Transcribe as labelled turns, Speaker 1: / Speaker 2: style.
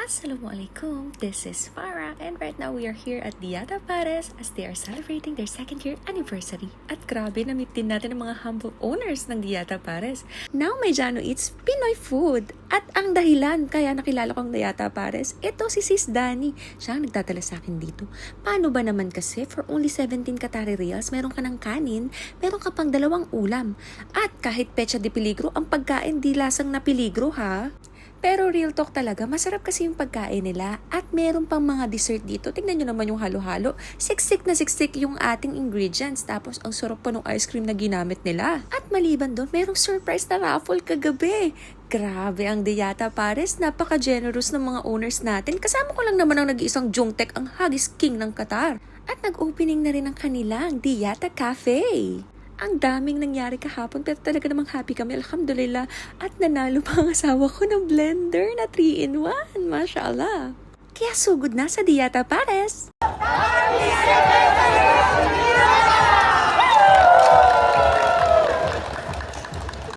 Speaker 1: Assalamualaikum, this is Farah and right now we are here at Diata Pares as they are celebrating their second year anniversary. At grabe, na-meet din natin ang mga humble owners ng Diata Pares. Now may Jano Eats Pinoy food. At ang dahilan kaya nakilala kong Diata Pares, ito si Sis Dani. Siya ang nagdadala sa akin dito. Paano ba naman kasi for only 17 Qatari Riyals, meron ka ng kanin, meron ka pang 2 ulam. At kahit pecha de peligro, ang pagkain di lasang na peligro ha. Pero real talk talaga, masarap kasi yung pagkain nila at meron pang mga dessert dito. Tingnan nyo naman yung halo-halo. Siksik na siksik yung ating ingredients. Tapos ang sarap pa ng ice cream na ginamit nila. At maliban doon, merong surprise na raffle kagabi. Grabe ang Diata Pares, napaka-generous ng mga owners natin. Kasama ko lang naman ang nag-iisang Jungtek, ang Haggis King ng Qatar. At nag-opening na rin ang kanilang Diata Cafe. Ang daming nangyari kahapon pero talaga namang happy kami, alhamdulillah. At nanalo pa ang asawa ko ng blender na 3-in-1, mashallah. Kaya sugod na sa Diata Pares!